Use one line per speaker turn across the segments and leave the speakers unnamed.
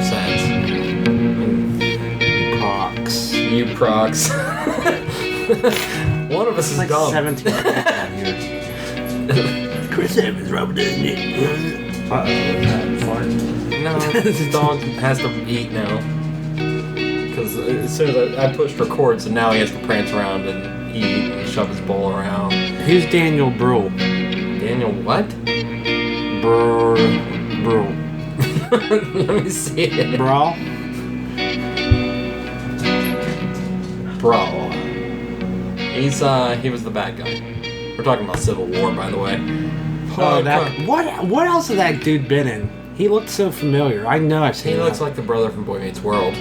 sense.
Prox.
You procs. One of us is
Like
dumb.
17 years. Chris Evans, Robert doesn't it?
No, this dog has to eat now. Because as soon as I pushed record, so now he has to prance around and eat and shove his bowl around.
Who's Daniel Brühl?
Daniel what?
Brühl.
Let me see it.
Brawl?
Bro. He was the bad guy. We're talking about Civil War, by the way.
What else has that dude been in? He looked so familiar. I know I've seen him.
He looks like the brother from Boy Meets World.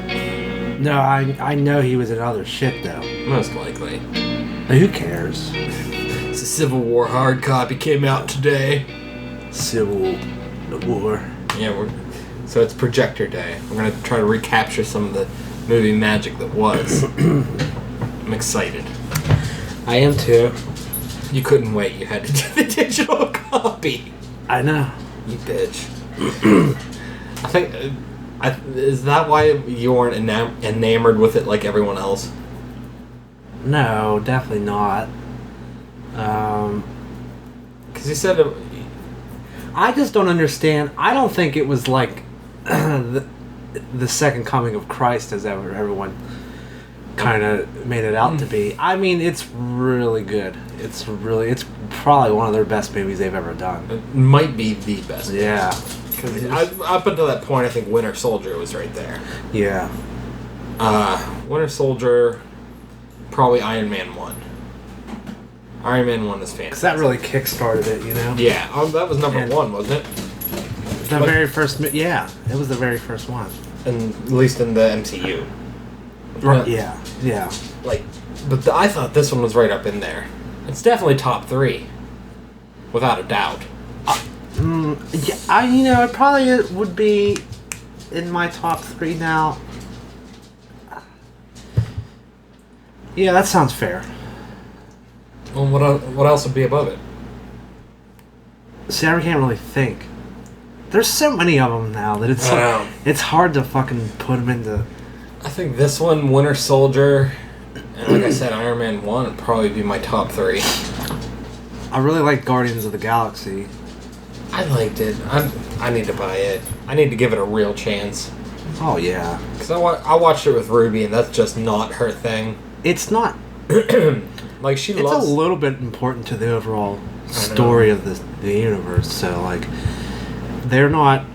No, I know he was in other shit, though.
Most likely.
But who cares?
It's a Civil War hard copy, came out today.
Civil War.
Yeah, so it's projector day. We're going to try to recapture some of the movie magic that was. I'm excited.
I am too.
You couldn't wait. You had to do the digital copy.
I know.
You bitch. I think... is that why you weren't enamored with it like everyone else?
No, definitely not.
Because you said...
I just don't understand. I don't think it was like the second coming of Christ as everyone kind of made it out to be. I mean, it's really good. It's probably one of their best movies they've ever done.
It might be the best.
Yeah.
Up until that point, I think Winter Soldier was right there.
Yeah.
Winter Soldier, probably Iron Man 1. Iron Man 1 is fantastic.
Because that really kick-started it, you know?
Yeah, that was number 1, wasn't it?
The very first... Yeah, it was the very first one.
And at least in the MCU.
Right. Yeah, yeah.
But I thought this one was right up in there. It's definitely top 3. Without a doubt.
Yeah, it probably would be in my top 3 now. Yeah, that sounds fair.
Well, what else would be above it?
See, I can't really think. There's so many of them now that it's hard to fucking put them into...
I think this one, Winter Soldier, and like I said, Iron Man 1 would probably be my top 3.
I really like Guardians of the Galaxy.
I liked it. I need to buy it. I need to give it a real chance.
Oh, yeah.
Because I watched it with Ruby, and that's just not her thing.
It's not...
Like, she
it's
loves...
a little bit important to the overall story of the universe, so, like, they're not...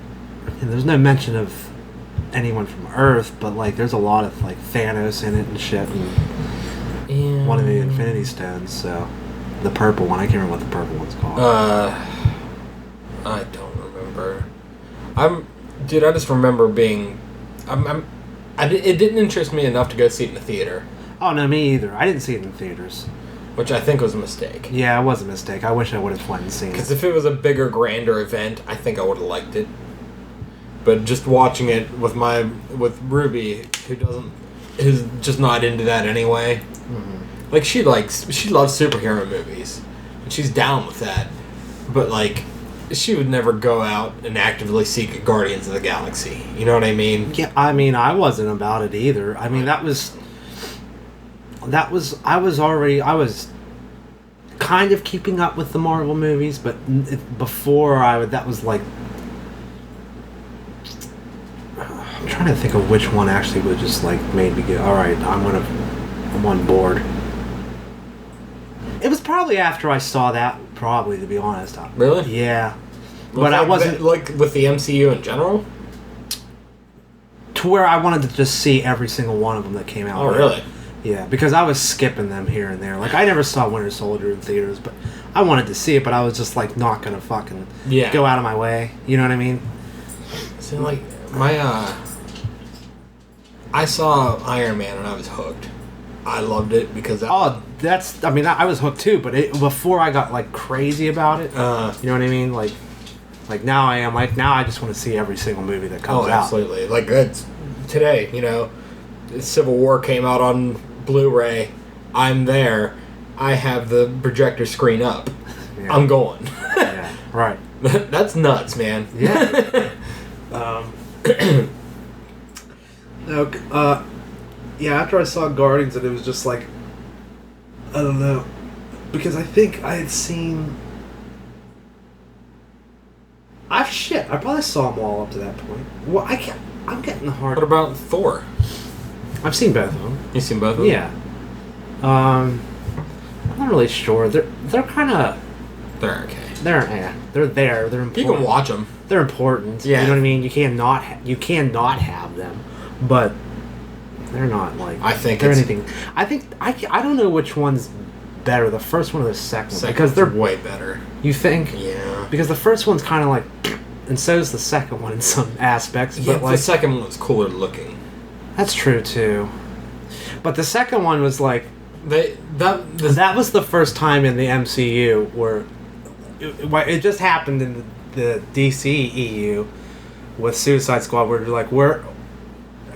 There's no mention of anyone from Earth, but, like, there's a lot of, like, Thanos in it and shit, and one of the Infinity Stones, so... The purple one. I can't remember what the purple one's called.
I don't remember. Dude, I just remember being... it didn't interest me enough to go see it in the theater.
Oh, no, me either. I didn't see it in theaters.
Which I think was a mistake.
Yeah, it was a mistake. I wish I would have went and seen it.
Because if it was a bigger, grander event, I think I would have liked it. But just watching it with Ruby, who's just not into that anyway. Mm-hmm. Like, she loves superhero movies. And she's down with that. But, like, she would never go out and actively seek Guardians of the Galaxy. You know what I mean?
Yeah, I mean, I wasn't about it either. I mean, I was kind of keeping up with the Marvel movies, but before that was like... I'm trying to think of which one actually would just, like, made me go, alright, I'm on board. It was probably after I saw that, to be honest.
Really?
Yeah.
But I wasn't... Like, with the MCU in general?
To where I wanted to just see every single one of them that came out.
Oh, really?
Yeah, because I was skipping them here and there. Like, I never saw Winter Soldier in theaters, but I wanted to see it, but I was just, like, not gonna fucking go out of my way. You know what I mean?
See, like, I saw Iron Man and I was hooked. I loved it because...
I was hooked too, but before I got, like, crazy about it, you know what I mean? Like now I am, like, now I just want to see every single movie that comes out.
Oh, absolutely. Like, that's today, you know, Civil War came out on Blu-ray. I'm there. I have the projector screen up. Yeah. I'm going.
Yeah, right.
That's nuts, man.
Yeah. Yeah, after I saw Guardians, and it was just like, I don't know, because I think I had seen. I probably saw them all up to that point. Well, I'm getting the hard.
What about Thor?
I've seen both of them.
You seen both of them?
Yeah. I'm not really sure. They're kind of.
They're okay.
They're there. They're important.
You can watch them.
They're important.
Yeah.
You know what I mean? You cannot have them, but they're not like.
I think
they're
it's
anything. I think I don't know which one's better, the first one or the second one, because they're
way better.
You think?
Yeah.
Because the first one's kind of like, and so is the second one in some aspects.
Yeah,
but like
the second one was cooler looking.
That's true too. But the second one was like. That was the first time in the MCU where it just happened in the DC EU with Suicide Squad, where you're like, are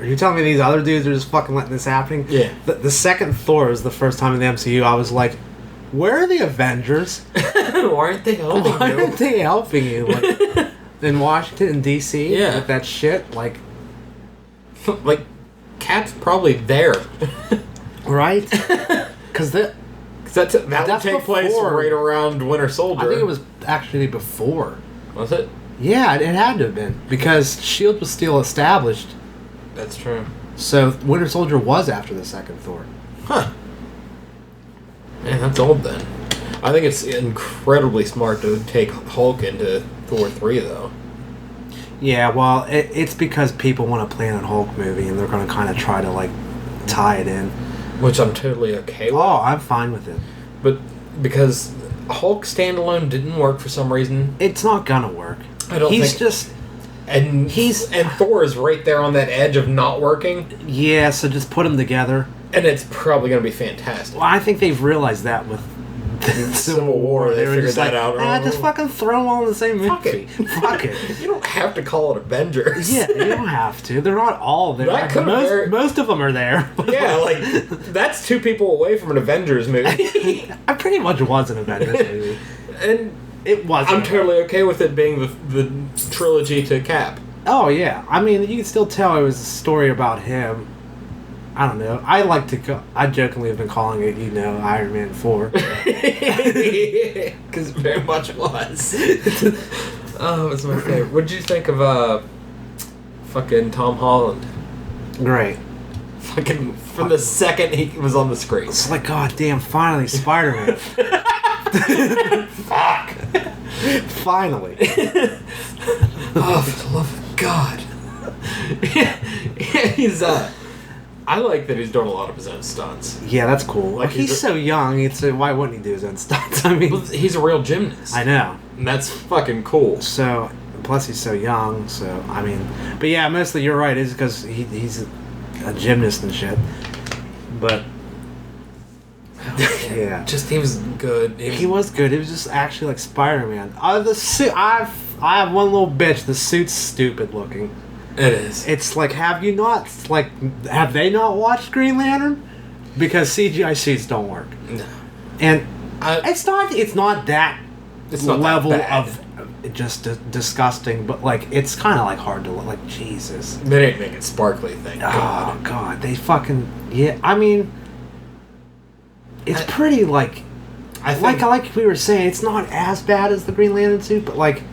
you telling me these other dudes are just fucking letting this happen?
Yeah.
The second Thor is the first time in the MCU I was like, where are the Avengers?
Why aren't they helping you?
Why aren't they helping you? Like, in Washington and DC?
Yeah.
With that shit? Like,
Cap's probably there.
Right? Because that
would take place right around Winter Soldier.
I think it was actually before.
Was it?
Yeah, it had to have been. Because S.H.I.E.L.D. was still established.
That's true.
So Winter Soldier was after the second Thor.
Huh. Man, that's old then. I think it's incredibly smart to take Hulk into Thor 3, though.
Yeah, well, it's because people want a Planet Hulk movie, and they're going to kind of try to, like, tie it in.
Which I'm totally okay with.
Oh, I'm fine with it.
But because Hulk standalone didn't work for some reason.
It's not going to work.
I don't think... And Thor is right there on that edge of not working.
Yeah, so just put them together.
And it's probably going to be fantastic.
Well, I think they've realized that with
Civil War. They figured that out.
Just fucking throw them all in the same movie. Fuck it.
You don't have to call it Avengers.
Yeah, you don't have to. They're not all there. Most of them are there.
Yeah, like, that's two people away from an Avengers movie.
I pretty much was an Avengers movie.
And
it wasn't.
I'm totally okay with it being the trilogy to Cap.
Oh, yeah. I mean, you can still tell it was a story about him. I don't know. I jokingly have been calling it, Iron Man 4.
Because it very much was. Oh, it was my favorite. What did you think of fucking Tom Holland?
Great.
Fucking from the second he was on the screen.
It's like, god damn, finally Spider-Man.
Fuck.
Finally.
Oh, for the love of God. Yeah, he's I like that he's doing a lot of his own stunts.
Yeah, that's cool.
Like
he's so young. Why wouldn't he do his own stunts? I mean,
well, he's a real gymnast.
I know,
and that's fucking cool.
So, plus he's so young. So, I mean, but yeah, mostly you're right. It's because he's a gymnast and shit. But yeah,
just he was good.
He was good. He was just actually like Spider-Man. The suit. I have one little bitch. The suit's stupid looking.
It is.
It's like, have they not watched Green Lantern? Because CGI suits don't work.
No.
And it's not that level
that
of just disgusting, but like it's kind of like hard to look. Like, Jesus.
They didn't make it sparkly, thank God.
Oh God, they fucking I mean, it's pretty like. Like we were saying, it's not as bad as the Green Lantern suit, but like.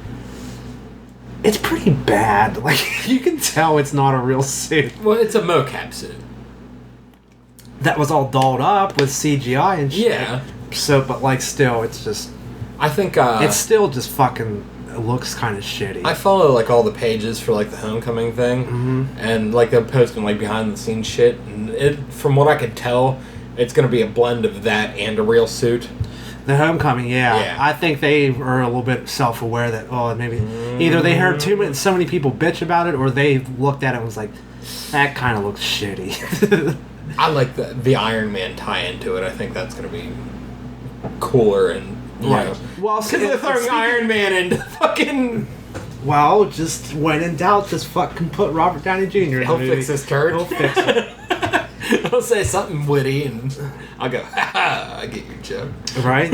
It's pretty bad. Like, you can tell it's not a real suit.
Well, it's a mocap suit.
That was all dolled up with CGI and shit.
Yeah.
So, but like, still, it's just...
I think,
it's still just fucking... It looks kind of shitty.
I follow, like, all the pages for, like, the Homecoming thing.
Mm-hmm.
And, like, they're posting, like, behind-the-scenes shit. And from what I could tell, it's going to be a blend of that and a real suit.
The Homecoming, yeah. I think they are a little bit self-aware that, maybe either they heard so many people bitch about it, or they looked at it and was like, that kind of looks shitty.
I like the Iron Man tie-in to it. I think that's going to be cooler and, you know.
Well,
because they're throwing Iron Man into fucking...
Well, just when in doubt, just fucking put Robert Downey Jr. in the movie.
He'll fix this turd.
He'll fix it.
I'll say something witty, and I'll go, ha ha, I get your joke.
Right?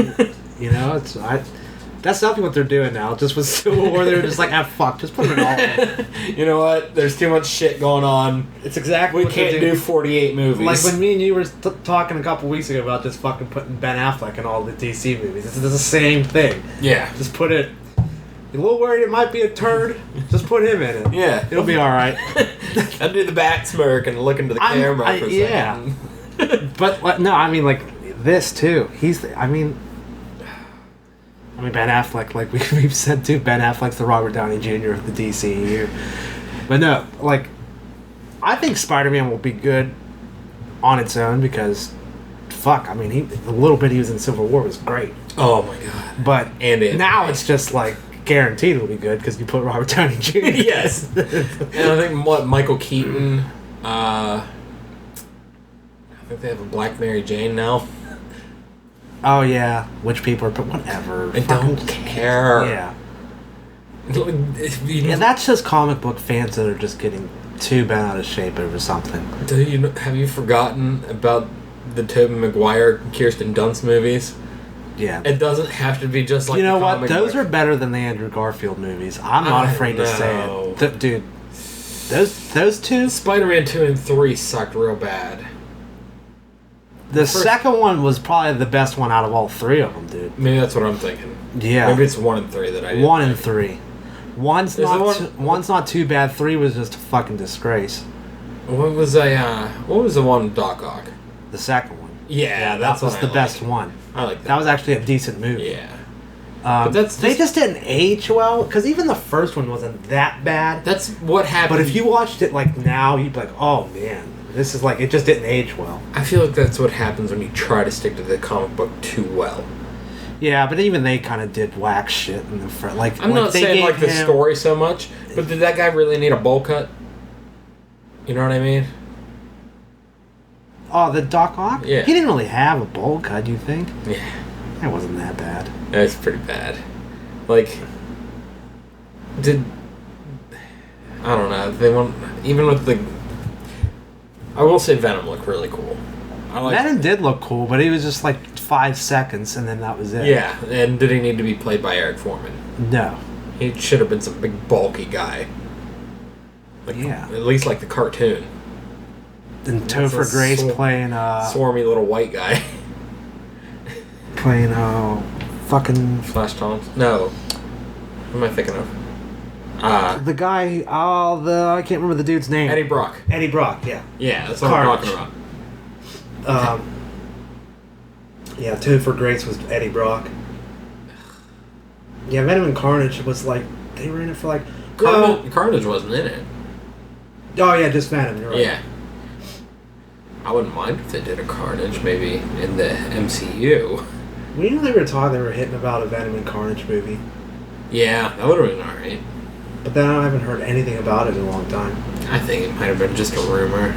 That's definitely what they're doing now. Just with Civil War, they're just like, ah, fuck, just put it all in.
You know what? There's too much shit going on.
It's exactly
we can't do 48 movies.
Like when me and you were talking a couple weeks ago about just fucking putting Ben Affleck in all the DC movies. It's the same thing.
Yeah.
Just put it... You're a little worried it might be a turd? Just put him in it.
Yeah.
It'll be alright.
I'll do the bat smirk and look into the camera for a second.
Yeah. But, no, I mean, like, this, too. I mean, Ben Affleck, like we've said too, Ben Affleck's the Robert Downey Jr. of the DCEU. But no, like, I think Spider-Man will be good on its own because, fuck, I mean, the little bit he was in Civil War was great.
Oh my god.
But now it's just like guaranteed it'll be good because you put Robert Downey Jr.
Yes. And I think Michael Keaton. I think they have a Black Mary Jane now.
Oh yeah, which people are, but whatever.
I don't care.
Yeah. Yeah, that's just comic book fans that are just getting too bent out of shape over something.
Have you forgotten about the Tobey Maguire, Kirsten Dunst movies?
Yeah.
It doesn't have to be just like
you know
the
what? Those are better than the Andrew Garfield movies. I'm not afraid to say it. Dude, those two...
Spider-Man 2 and 3 sucked real bad.
The second one was probably the best one out of all three of them, dude.
Maybe that's what I'm thinking.
Yeah.
Maybe it's 1 and 3 that I didn't
1 and 3. One's not too bad. 3 was just a fucking disgrace.
What was the one with Doc Ock?
The second one.
Yeah,
that was the best one.
I like that.
That was actually a decent movie.
Yeah. But
they just didn't age well, because even the first one wasn't that bad.
That's what happened.
But if you watched it like now, you'd be like, oh man, this is like, it just didn't age well.
I feel like that's what happens when you try to stick to the comic book too well.
Yeah, but even they kind of did whack shit in the front. Like,
I'm not saying like the story so much, but did that guy really need a bowl cut? You know what I mean?
Oh, the Doc Ock?
Yeah.
He didn't really have a bowl cut, you think?
Yeah.
That wasn't that bad.
That's pretty bad. Like, I don't know. They want, even with the, I will say Venom looked really cool.
Venom did look cool, but he was just like 5 seconds, and then that was it.
Yeah, and did he need to be played by Eric Foreman?
No.
He should have been some big bulky guy. Like,
yeah.
At least like the cartoon.
And Topher Grace playing
swarmy little white guy.
Playing fucking
Flash Thompson. No. Who am I thinking of?
The guy, I can't remember the dude's name.
Eddie Brock.
Eddie Brock, yeah.
Yeah, that's what I'm talking about.
Yeah, Topher Grace was Eddie Brock. Yeah, Venom and Carnage was like, they were in it for like...
Carnage wasn't in it.
Oh yeah, just Venom, you're right.
Yeah. I wouldn't mind if they did a Carnage, maybe, in the MCU.
We knew they were hitting about a Venom and Carnage movie.
Yeah, that would have been alright.
But then I haven't heard anything about it in a long time.
I think it might have been just a rumor.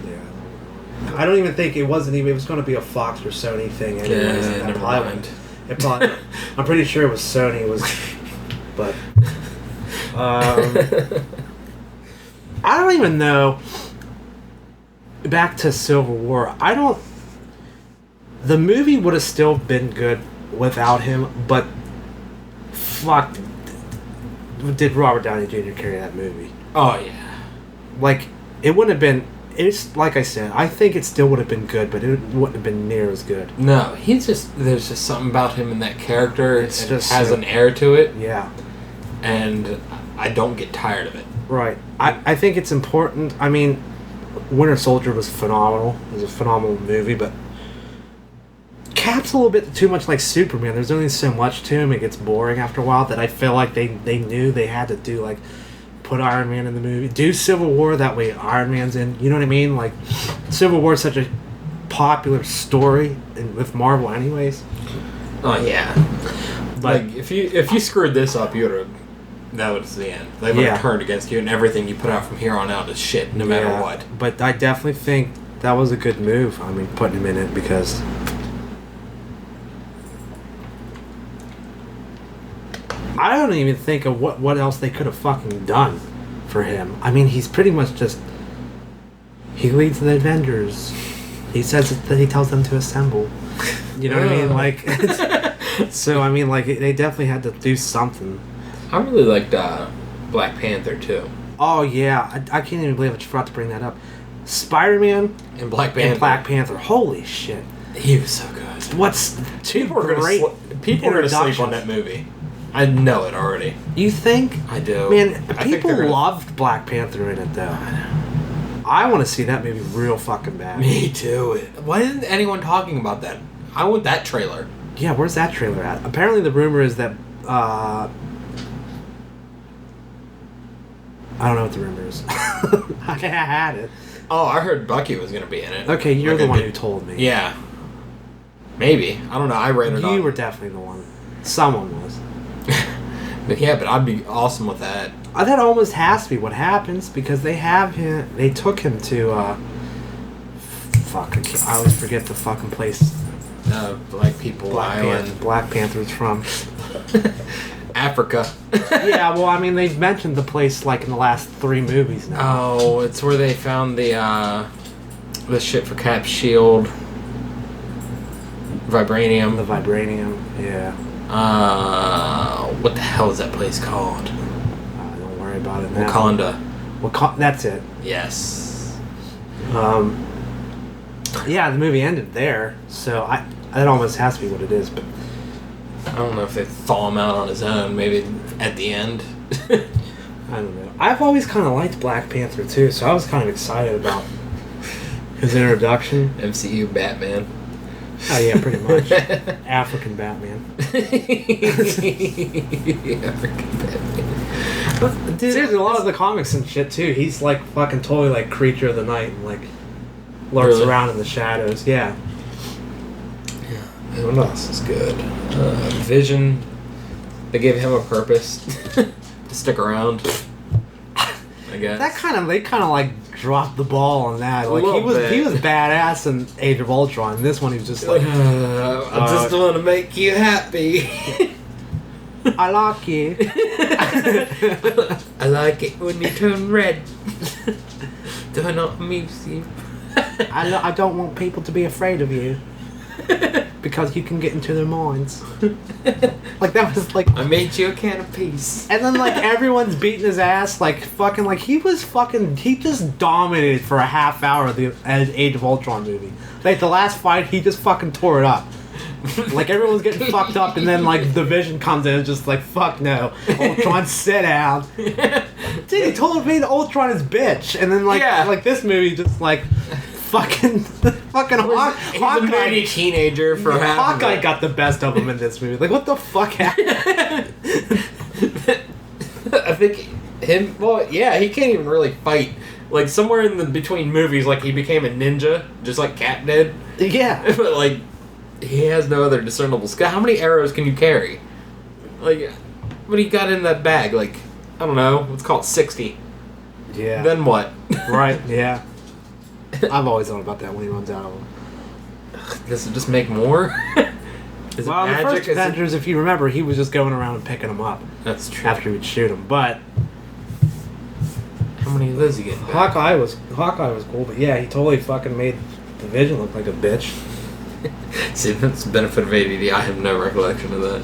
Yeah. I don't even think it was going to be a Fox or Sony thing anyways.
Yeah, never mind.
I'm pretty sure it was Sony. But I don't even know. Back to Civil War. The movie would have still been good without him, but fuck, did Robert Downey Jr. carry that movie?
Oh yeah.
Like, it wouldn't have been. It's like I said. I think it still would have been good, but it wouldn't have been near as good.
No, there's just something about him and that character. It
just
has an air to it.
Yeah.
And I don't get tired of it.
Right. I think it's important. I mean, Winter Soldier was phenomenal. It was a phenomenal movie, but Cap's a little bit too much like Superman. There's only so much to him. It gets boring after a while that I feel like they knew they had to do, like, put Iron Man in the movie. Do Civil War, that way Iron Man's in. You know what I mean? Like, Civil War is such a popular story with Marvel anyways.
Oh, yeah. But like, if you screwed this up, that was the end. They would have turned against you, and everything you put out from here on out is shit, no matter what.
But I definitely think that was a good move. I mean, putting him in it, because I don't even think of what else they could have fucking done for him. I mean, he's pretty much just... He leads the Avengers. He says that he tells them to assemble. You know what I mean? Like, So, I mean, like, they definitely had to do something.
I really liked Black Panther, too.
Oh, yeah. I can't even believe I forgot to bring that up. Spider-Man
And Black Panther.
and Black Panther. Holy shit.
He was so good.
What's two great
people are going to sleep on that movie. I know it already.
You think?
I do.
Man, people loved Black Panther in it, though. I want to see that movie real fucking bad.
Me too. Why isn't anyone talking about that? I want that trailer.
Yeah, where's that trailer at? Apparently the rumor is that, I don't know what the rumor is. I had it.
Oh, I heard Bucky was going to be in it.
Okay, you're the one who told me.
Yeah. Maybe. I don't know. I read it on.
You were definitely the one. Someone was.
But yeah, but I'd be awesome with that.
That almost has to be what happens because they have him. They took him to. I always forget the fucking place.
Black People Island.
Black Panther's from.
Africa.
Yeah, well, I mean, they've mentioned the place like in the last 3 movies now.
Oh, it's where they found the shit for Cap's shield. Vibranium.
The vibranium, yeah.
What the hell is that place called?
Don't worry about it now.
Wakanda.
That's it.
Yes.
Yeah, the movie ended there, so that almost has to be what it is, but...
I don't know if they thaw him out on his own, maybe at the end.
I don't know. I've always kind of liked Black Panther, too, so I was kind of excited about his introduction.
MCU Batman.
Oh, yeah, pretty much. African Batman.
African Batman.
Dude, there's a lot of the comics and shit, too. He's, like, fucking totally, like, creature of the night and, like, lurks around in the shadows. Yeah.
What else is good? Vision. They gave him a purpose to stick around. I guess.
They kind of like dropped the ball on that. Like he was badass in Age of Ultron. And this one he was just like,
I just want to make you happy.
I like you.
I like it when you turn red. Do I not amuse you?
I don't want people to be afraid of you. Because you can get into their minds. Like, that was like...
I made you a can of peace.
And then, like, everyone's beating his ass, like, fucking, like, he just dominated for a half hour of the Age of Ultron movie. Like, the last fight, he just fucking tore it up. Like, everyone's getting fucked up, and then, like, the Vision comes in and just like, fuck no. Ultron, sit down. Dude, he told me that Ultron is bitch. And then, like, like this movie just, like... Fucking Hawkeye.
He's a moody teenager for half
Hawkeye
of it.
got the best of him in this movie. Like, what the fuck happened?
I think him... Well, yeah, he can't even really fight. Like, somewhere in the between movies, like, he became a ninja, just like Cap did.
Yeah.
But, like, he has no other discernible skill. How many arrows can you carry? Like, what do you got in that bag? Like, I don't know. Let's call it 60.
Yeah.
Then what?
Right, yeah. I've always thought about that when he runs out of them.
Does it just make more? Is
well,
it magic?
The first Avengers, if you remember, he was just going around and picking them up.
That's true.
After he'd shoot them, but...
How many of those you get back?
Hawkeye was cool, but yeah, he totally fucking made the Vision look like a bitch.
See, that's the benefit of ADD. I have no recollection of that.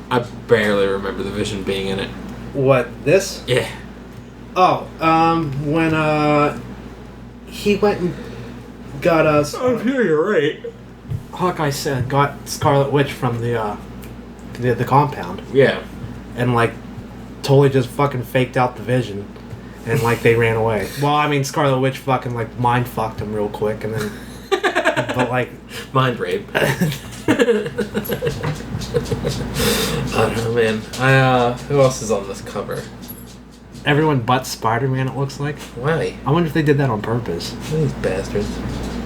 I barely remember the Vision being in it.
What, this?
Yeah.
Oh, when, he went and got us.
Oh, yeah, you're right.
Hawkeye said got Scarlet Witch from the compound.
Yeah.
And like totally just fucking faked out the Vision, and like they ran away. Well, I mean Scarlet Witch fucking like mind fucked him real quick, and then but like
mind rape. I don't know, man. Who else is on this cover?
Everyone but Spider-Man, it looks like.
Why?
I wonder if they did that on purpose.
These bastards.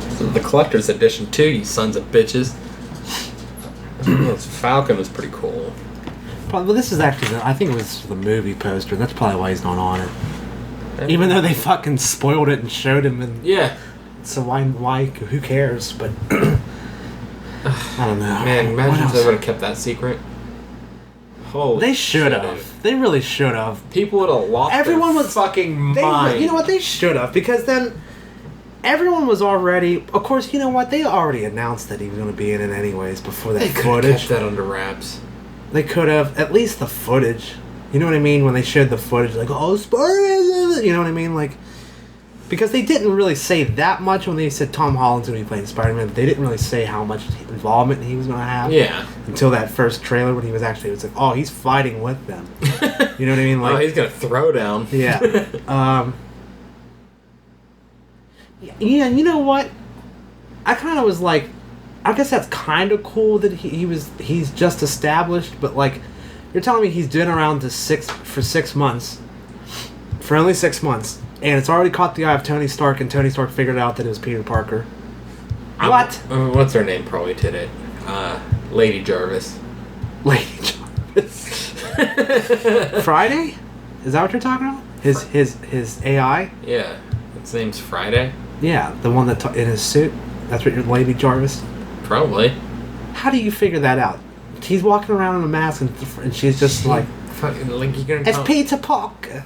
This is the collector's edition too, you sons of bitches. Falcon was pretty cool.
Probably, well, this is actually, I think it was the movie poster. That's probably why he's not on it. Even though they fucking spoiled it and showed him. And
yeah.
So why, who cares? But, I don't know.
Man, imagine if they would have kept that secret. Holy
they should have. They really should have.
People would have lost their fucking mind.
You know what? They should have, because then everyone was already... Of course, you know what? They already announced that he was going to be in it anyways before that
They could have
footage.
kept that under wraps.
They could have. At least the footage. You know what I mean? When they showed the footage, like, oh, Spider-Man! You know what I mean? Like... Because they didn't really say that much when they said Tom Holland's going to be playing Spider-Man. They didn't really say how much involvement he was going to have.
Yeah.
Until that first trailer when he was actually... It was like, oh, he's fighting with them. You know what I mean? Like,
oh, he's going to throw down.
Yeah. Yeah, you know what? I kind of was like... I guess that's kind of cool that he's just established, but like... You're telling me he's been around for 6 months. For only 6 months. And it's already caught the eye of Tony Stark, and Tony Stark figured out that it was Peter Parker. What?
What's her name? Probably did it. Lady Jarvis.
Lady Jarvis. Friday? Is that what you're talking about? His AI?
Yeah. Its name's Friday?
Yeah, the one that in his suit. That's what your Lady Jarvis?
Probably.
How do you figure that out? He's walking around in a mask, and she's just like...
Fucking, like, you're gonna
It's Peter Parker.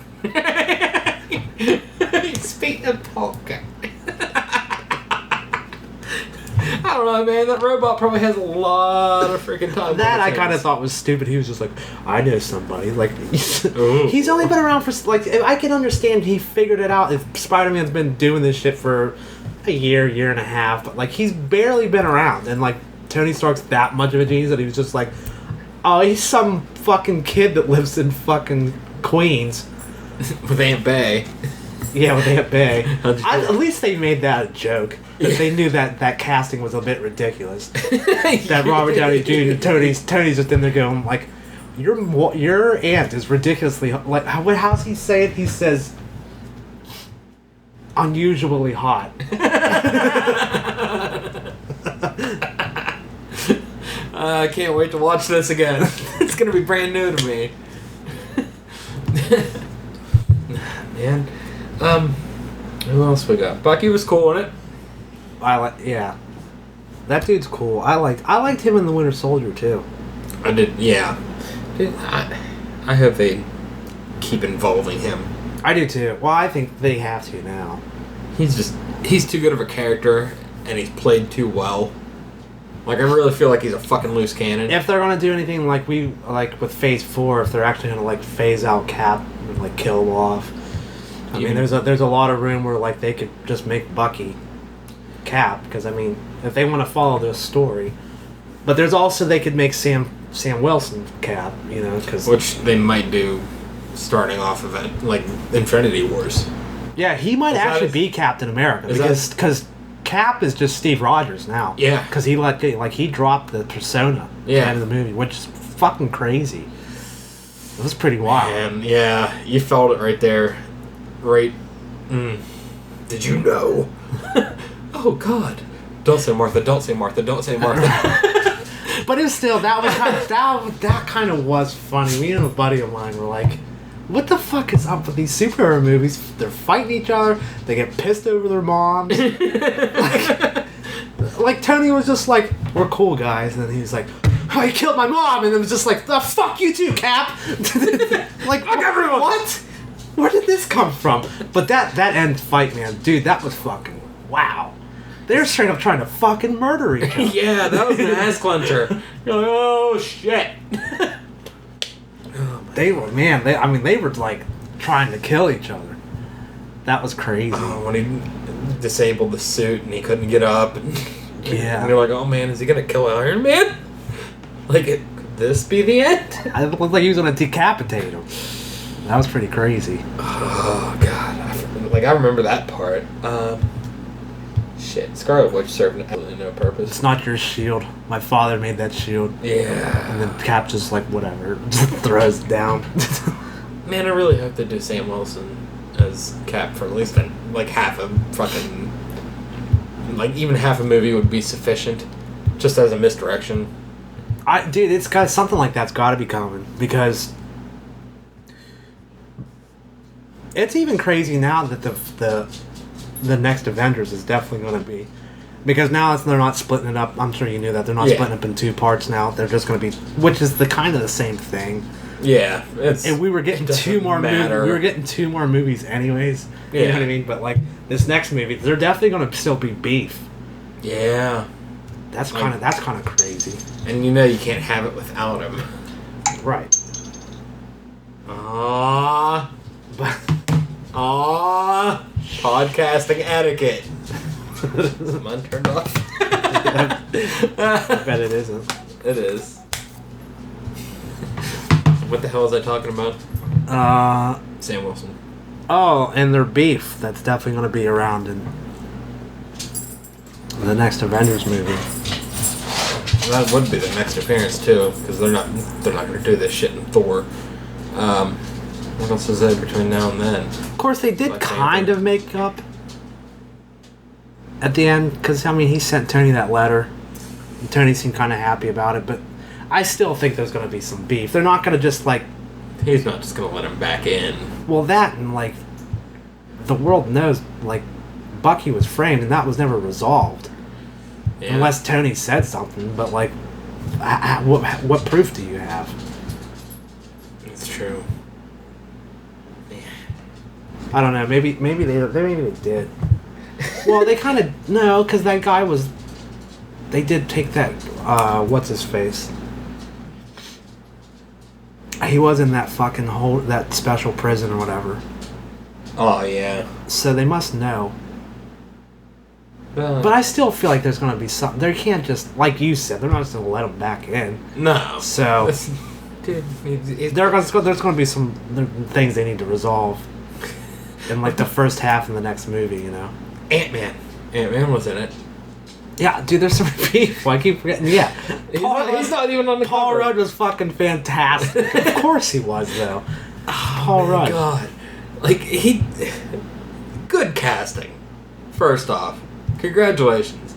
It's Peter Parker. I don't know, man. That robot probably has a lot of freaking time.
That I kind of thought was stupid. He was just like, I know somebody. Like, he's only been around for, like, I can understand he figured it out if Spider-Man's been doing this shit for a year and a half, but, like, he's barely been around. And, like, Tony Stark's that much of a genius that he was just like, oh, he's some fucking kid that lives in fucking Queens.
With Aunt Bay.
Yeah, with Aunt Bay. At least they made that a joke. That they knew that casting was a bit ridiculous. That Robert Downey Jr. Tony's just in there going like, your aunt is ridiculously like. How's he say it? He says, unusually hot.
I can't wait to watch this again. It's gonna be brand new to me. Man, who else we got? Bucky was cool in it.
Yeah, that dude's cool. I liked him in the Winter Soldier too.
I did, yeah. I hope they keep involving him.
I do too. Well, I think they have to now.
He's too good of a character, and he's played too well. Like, I really feel like he's a fucking loose cannon.
If they're gonna do anything like with Phase 4, if they're actually gonna like phase out Cap and like kill him off, I mean, there's a lot of room where like they could just make Bucky Cap, because I mean, if they want to follow this story, but there's also they could make Sam Wilson Cap, you know,
which they might do, starting off of it like Infinity Wars.
Yeah, he might actually be Captain America because Cap is just Steve Rogers now.
Yeah,
because he dropped the persona at the end of the movie, which is fucking crazy. It was pretty wild.
And yeah, you felt it right there. Right. Did you know? Oh God! Don't say Martha. Don't say Martha. Don't say Martha.
But it was still that kind of was funny. Me and a buddy of mine were like, "What the fuck is up with these superhero movies? They're fighting each other. They get pissed over their moms." like Tony was just like, "We're cool guys," and then he was like, "Oh, he killed my mom," and it was just like, "The fuck you too, Cap." Like, fuck everyone. What? Where did this come from? But that end fight, man, dude, that was fucking wow. They're straight up trying to fucking murder each other.
Yeah, that was an ass clencher. You're like, oh shit.
They were like trying to kill each other. That was crazy.
Oh, when he disabled the suit and he couldn't get up.
Yeah.
And you're like, oh man, is he gonna kill Iron Man? Like, could this be the end?
It looked like he was gonna decapitate him. That was pretty crazy.
Oh god, I remember that part. Shit, Scarlet Witch served absolutely no purpose.
It's not your shield. My father made that shield.
Yeah.
And then Cap just like whatever, just throws it down.
Man, I really hope they do Sam Wilson as Cap for at least like half a fucking, like even half a movie would be sufficient, just as a misdirection.
Dude, it's got something like that's got to be coming, because it's even crazy now that the next Avengers is definitely going to be, because now they're not splitting it up. I'm sure you knew that they're not splitting it up in two parts now. They're just going to be, which is the kind of the same thing.
Yeah,
and we were getting two more movies. We were getting 2 more movies anyways. You know what I mean? But like this next movie, they're definitely going to still be beef.
Yeah,
that's kind of crazy.
And you know you can't have it without him.
Right.
Podcasting etiquette. Is mine turned off?
I bet it isn't.
It is. What the hell was I talking about? Sam Wilson.
Oh, and their beef. That's definitely going to be around in the next Avengers movie.
That would be the next appearance too, because they're not going to do this shit in Thor. What else is there between now and then?
Of course, they did kind of make up at the end, because I mean, he sent Tony that letter, and Tony seemed kind of happy about it. But I still think there's going to be some beef. They're not going to just like.
He's not just going to let him back in.
Well, that and like, the world knows like, Bucky was framed, and that was never resolved. Yeah. Unless Tony said something, but like, what proof do you have?
It's true. Yeah.
I don't know. Maybe they did. Well, they kind of no, because that guy was. They did take that. What's his face? He was in that fucking that special prison or whatever.
Oh yeah.
So they must know. But I still feel like there's going to be something. They can't just, like you said, they're not just going to let him back in.
No.
So,
dude,
there's going to be some things they need to resolve in like the first half of the next movie, you know.
Ant-Man was in it.
Yeah, dude, there's some people. I keep forgetting. Yeah.
He's not even on the
Paul
cover.
Rudd was fucking fantastic. Of course he was, though. Paul Rudd.
God. Like, good casting. First off. Congratulations.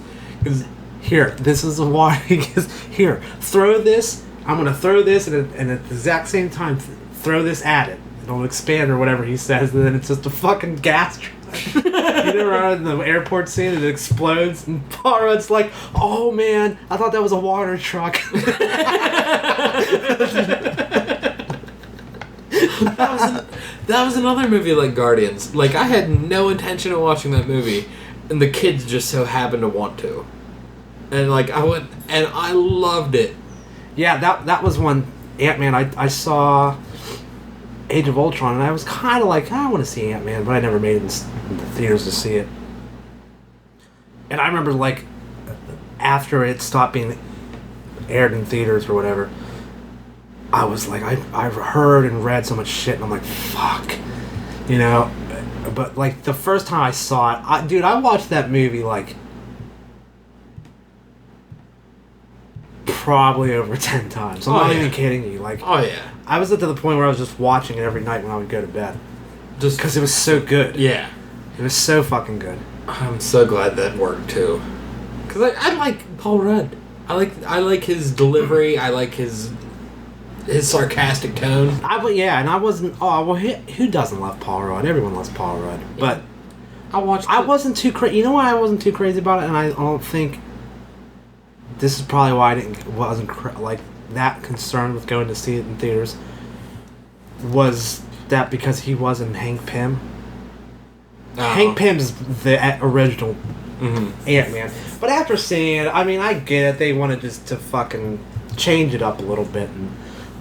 Here, this is why. Here, throw this. I'm going to throw this, and at the exact same time, throw this at it. It'll expand or whatever he says, and then it's just a fucking gas truck. You know, in the airport scene, it explodes, and Paul Rudd's like, "Oh man, I thought that was a water truck."
That was another movie like Guardians. Like, I had no intention of watching that movie, and the kids just so happened to want to. And like, I went, and I loved it.
Yeah, that was one Ant-Man. I saw Age of Ultron, and I was kind of like, I want to see Ant-Man, but I never made it in the theaters to see it. And I remember, like, after it stopped being aired in theaters or whatever, I was like, I've heard and read so much shit, and I'm like, fuck. You know? But, like, the first time I saw it, I watched that movie, like, probably over 10 times. I'm not even kidding you. Like,
oh, yeah.
I was up to the point where I was just watching it every night when I would go to bed. Just because it was so good.
Yeah.
It was so fucking good.
I'm so glad that worked, too. Because I like Paul Rudd. I like his delivery. I like his sarcastic tone.
And I wasn't... Oh, well, who doesn't love Paul Rudd? Everyone loves Paul Rudd.
Yeah.
But I wasn't too crazy... You know why I wasn't too crazy about it? And I don't think... This is probably why I wasn't like that concerned with going to see it in theaters. Was that because he wasn't Hank Pym? Hank Pym's the original Ant-Man. But after seeing it, I mean, I get it. They wanted just to fucking change it up a little bit and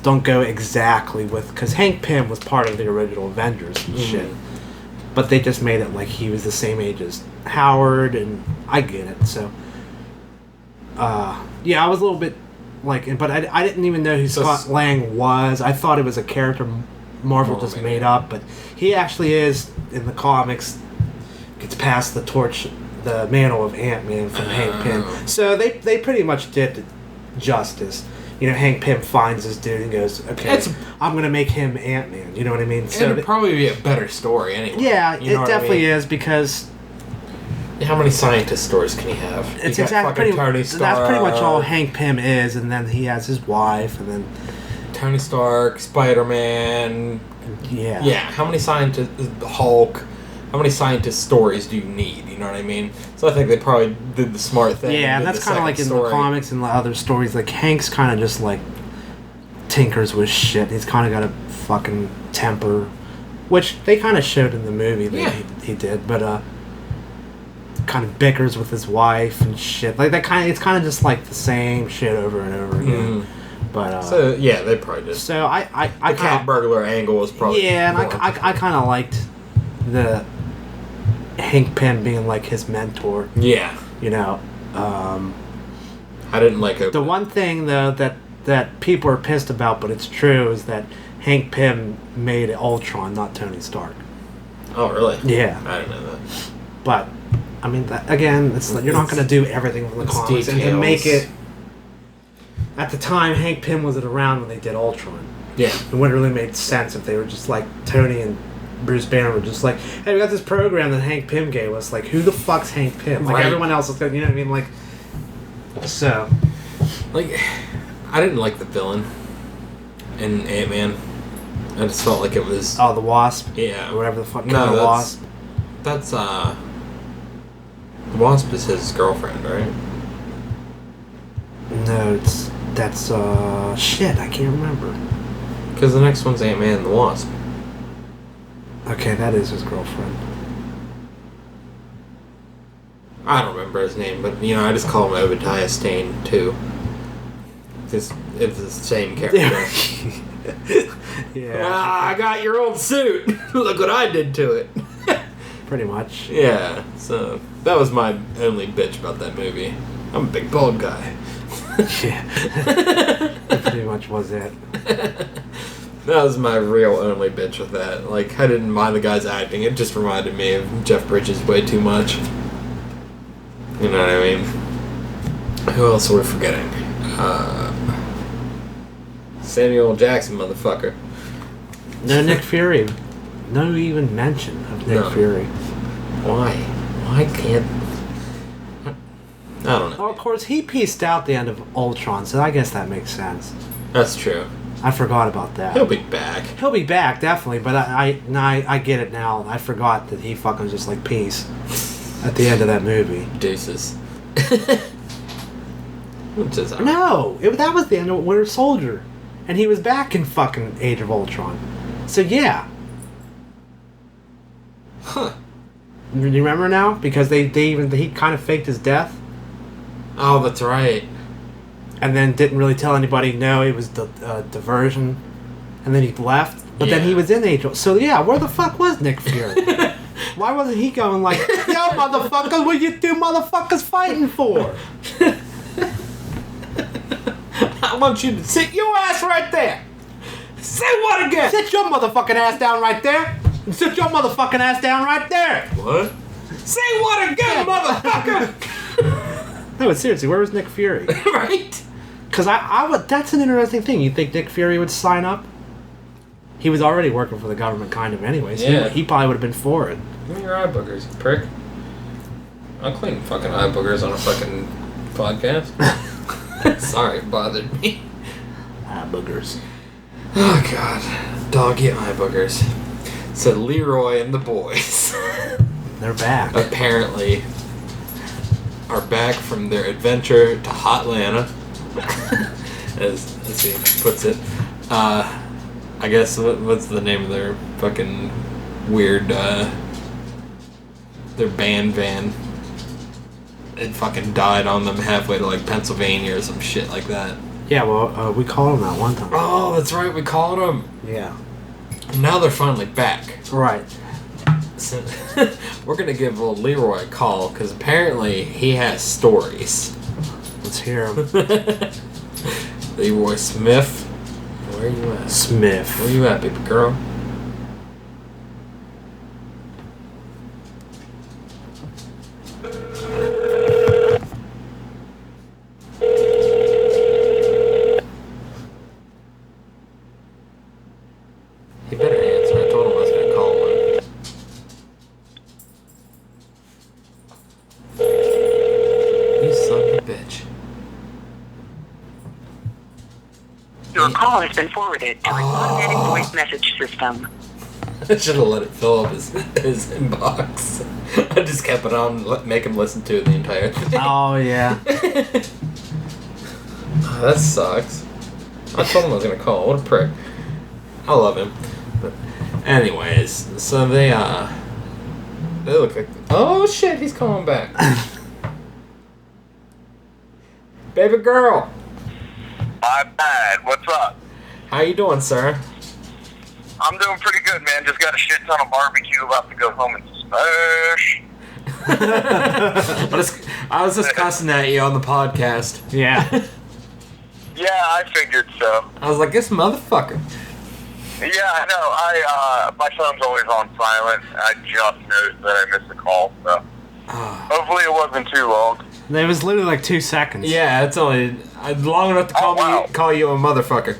don't go exactly with... Because Hank Pym was part of the original Avengers and shit. But they just made it like he was the same age as Howard, and I get it, so... I was a little bit like... But I didn't even know who Scott Lang was. I thought it was a character Marvel just made up, but he actually is, in the comics, gets passed the mantle of Ant-Man from Hank Pym. So they pretty much did it justice. You know, Hank Pym finds this dude and goes, okay, I'm going to make him Ant-Man. You know what I mean? So
it'd probably be a better story anyway.
Yeah, it definitely is, because...
How many scientist stories can he have?
It's exactly
Tony Stark.
That's pretty much all Hank Pym is, and then he has his wife, and then...
Tony Stark, Spider-Man...
Yeah.
Yeah, how many scientists... Hulk... How many scientist stories do you need? You know what I mean? So I think they probably did the smart thing.
Yeah, and that's kind of like in the comics and the other stories. Like, Hank's kind of just like tinkers with shit. He's kind of got a fucking temper, which they kind of showed in the movie that he did, but kind of bickers with his wife and shit. Like it's kind of just like the same shit over and over again. But
so yeah, they probably just.
So I
the cat burglar angle was probably.
Yeah, and I kind of liked the Hank Pym being like his mentor.
Yeah.
You know.
I didn't like it.
The one thing though that people are pissed about, but it's true, is that Hank Pym made Ultron, not Tony Stark.
Oh really?
Yeah.
I didn't know that.
But I mean, again, you're not going to do everything from the comics, and to make it. At the time, Hank Pym wasn't around when they did Ultron.
Yeah.
It wouldn't really make sense if they were just like Tony and Bruce Banner were just like, hey, we got this program that Hank Pym gave us. Like, who the fuck's Hank Pym? Like, everyone else is going, you know what I mean? Like, so.
Like, I didn't like the villain in Ant-Man. I just felt like it was...
Oh, the Wasp?
Yeah.
Or whatever the fuck.
No,
the Wasp.
That's, The Wasp is his girlfriend, right?
No, that's shit, I can't remember.
Because the next one's Ant-Man and the Wasp.
Okay, that is his girlfriend.
I don't remember his name, but, you know, I just call him Obadiah Stane, too. It's the same character.
Yeah.
I got your old suit. Look what I did to it.
Pretty much.
Yeah, so that was my only bitch about that movie. I'm a big bald guy.
Yeah. That pretty much was it.
That was my real only bitch with that. Like, I didn't mind the guy's acting. It just reminded me of Jeff Bridges way too much. You know what I mean? Who else are we forgetting? Samuel L. Jackson, motherfucker.
No Nick Fury. No even mention of Nick Fury.
Why? Why can't... I don't know.
Oh, of course, he pieced out the end of Ultron, so I guess that makes sense.
That's true.
I forgot about that.
He'll be back.
He'll be back, definitely, but I get it now. I forgot that he fucking just like peace at the end of that movie.
Deuces.
No, that was the end of Winter Soldier. And he was back in fucking Age of Ultron. So yeah.
Huh.
You remember now? Because he kind of faked his death.
Oh, that's right.
And then didn't really tell anybody, no, it was diversion. And then he left. But then he was in Age of... So yeah, where the fuck was Nick Fury? Why wasn't he going like, yo, motherfuckers, what you two motherfuckers fighting for?
I want you to sit your ass right there. Say what again?
Sit your motherfucking ass down right there. Sit your motherfucking ass down right there.
What? Say what again, motherfucker?
No, but seriously, where was Nick Fury?
Right?
Because I would. That's an interesting thing. You think Nick Fury would sign up? He was already working for the government, kind of, anyways.
Yeah.
He probably would have been for it.
Give me your eye boogers, you prick. I'll clean fucking eye boogers on a fucking podcast. Sorry, it bothered me.
Eye boogers.
Oh, God. Doggy eye boogers. So Leroy and the boys.
They're back.
Apparently are back from their adventure to Hotlanta. as he puts it. I guess, what's the name of their fucking weird, their band van? It fucking died on them halfway to, like, Pennsylvania or some shit like that.
Yeah, well, we called them that one time.
Oh, that's right, we called them.
Yeah.
Now they're finally back.
Right.
So, we're gonna give old Leroy a call, because apparently he has stories.
Let's hear him.
Leroii Smith. Where are you at?
Smith.
Where you at, baby girl? He better answer. I told him I was gonna call him. You son of a bitch.
Your call has been forwarded to an automatic voice message system.
I should have let it fill up his inbox. I just kept it on, make him listen to it the entire thing.
Oh, yeah.
Oh, that sucks. I told him I was gonna call. What a prick. I love him. But anyways, so they look like... Oh, shit, he's calling back. Baby girl.
My bad. What's up?
How you doing, sir?
I'm doing pretty good, man. Just got a shit ton of barbecue. About to go home and smash.
I was just cussing at you on the podcast.
Yeah.
Yeah, I figured so.
I was like, this motherfucker.
Yeah, I know. My phone's always on silent. I just noticed that I missed a call, so hopefully it wasn't too long.
It was literally like 2 seconds.
Yeah, it's only long enough to call you a motherfucker.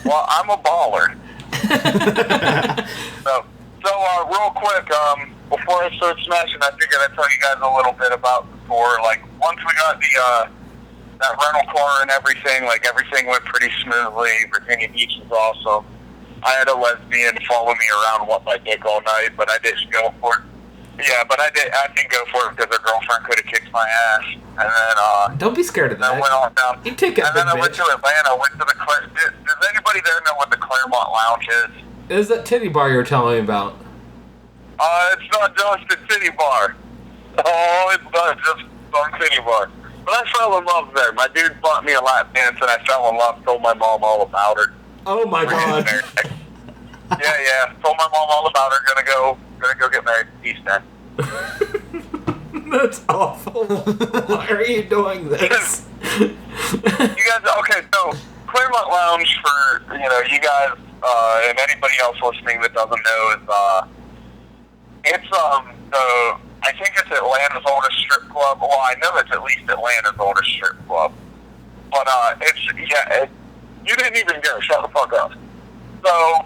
Well, I'm a baller. so real quick, before I start smashing, I figured I'd tell you guys a little bit about the tour. Like, once we got that rental car and everything, like, everything went pretty smoothly. Virginia Beach was awesome. I had a lesbian follow me around and want my dick all night, but I didn't go for it. Yeah, but I didn't go for it because her girlfriend could have kicked my ass. And then,
don't be scared of that.
I went on down.
You take it,
and then I went to Atlanta, went to the does anybody there know what the Claremont Lounge is?
Is that titty bar you were telling me about?
It's not just a titty bar. Oh, it's not just some titty bar. But I fell in love there. My dude bought me a lap dance, and I fell in love. Told my mom all about her.
Oh my god.
Yeah. Told my mom all about her. Gonna go get married. East End.
That's awful. Why are you doing this?
You guys, okay? So Claremont Lounge, for you guys and anybody else listening that doesn't know, is I think it's Atlanta's oldest strip club. Well, I know it's at least Atlanta's oldest strip club. But you didn't even go. Shut the fuck up. So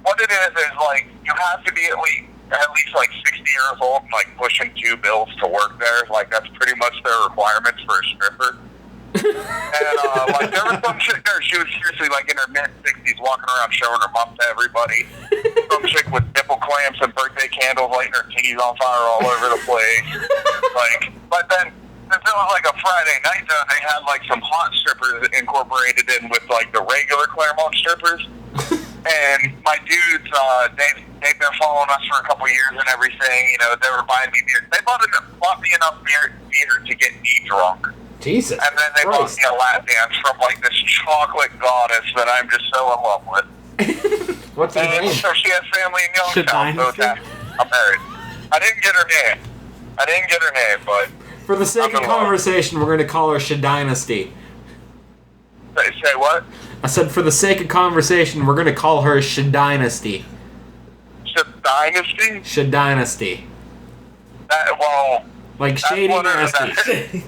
what it is like you have to be at least like 60 years old and like pushing 2 bills to work there. Like that's pretty much their requirements for a stripper. And like there was some chick there. She was seriously like in her mid-60s, walking around showing her bump to everybody. Some chick with nipple clamps and birthday candles, lighting her titties on fire all over the place. Like, but then since it was like a Friday night, though, they had like some hot strippers incorporated in with like the regular Claremont strippers. And my dudes, they've been following us for a couple years and everything. They were buying me beer. They bought me enough beer to get me drunk.
Jesus.
And then they bought me a lap dance from like this chocolate goddess that I'm just so in love with.
What's her name?
So she has family in Youngstown, so I'm married. I didn't get her name, but
for the sake of conversation, we're going to call her Shadynasty.
Say what?
I said for the sake of conversation, we're going to call her Shadynasty.
Shadynasty?
Shadynasty. Like Shady Nasty.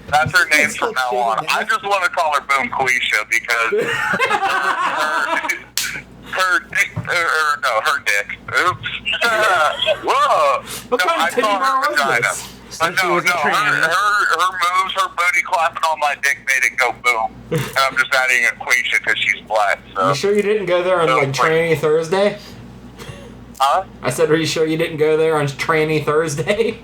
That's her name from now on. I just want to call her Boom Quisha because her dick. Oops. Whoa.
What kind of titty bar was this?
But no, her moves, her booty clapping on my dick made it go boom. And I'm just adding a Quisha because she's black. So.
You sure you didn't go there on like Tranny Thursday?
Huh?
I said, are you sure you didn't go there on Tranny Thursday?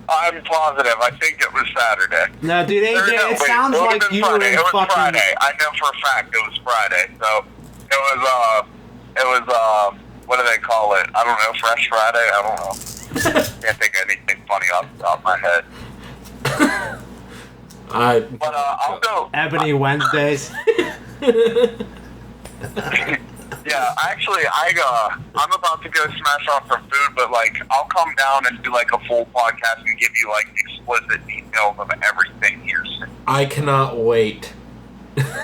I'm positive. I think it was Saturday.
No, dude, it sounds like you were in fucking...
Friday. I know for a fact it was Friday. So it was what do they call it? I don't know, Fresh Friday? I don't know. Can't think of anything funny off my head. But I'll go.
Ebony Wednesdays.
Yeah, actually, I'm about to go smash off some food, but like I'll come down and do like a full podcast and give you like explicit details of everything here.
I cannot wait.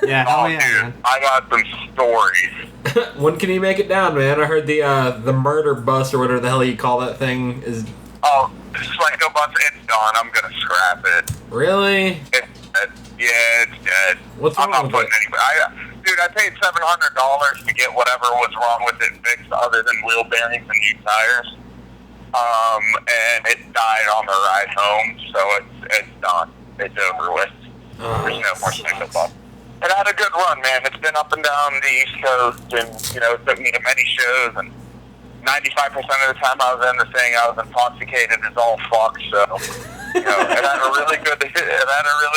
Yeah,
dude, man. I got some stories.
When can you make it down, man? I heard the murder bus or whatever the hell you call that thing is.
Oh, Psycho Bus, it's done. I'm gonna scrap it.
Really?
It's dead. Yeah, it's dead.
What's wrong with it?
Dude, I paid $700 to get whatever was wrong with it fixed, other than wheel bearings and new tires. And it died on the ride home, so it's done. It's over with. There's no more Psycho Bus. It had a good run, man. It's been up and down the East Coast, and it took me to many shows, and 95% of the time I was in the thing, I was intoxicated as all fuck. So, it had a really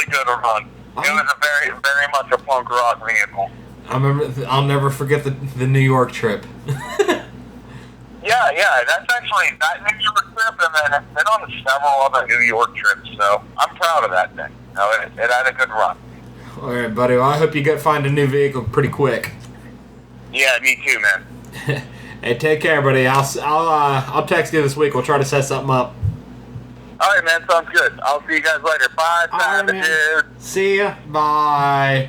good run. It was a very, very much a punk rock vehicle.
I remember. I'll never forget the New York trip.
Yeah, that's actually that New York trip, and then it's been on several other New York trips, so I'm proud of that thing. It had a good run.
All right, buddy. Well, I hope you find a new vehicle pretty quick.
Yeah, me too, man.
Hey, take care, buddy. I'll text you this week. We'll try to set something up.
All right, man, sounds good. I'll see you guys later. Bye,
All right, man.
savages.
See ya.
Bye.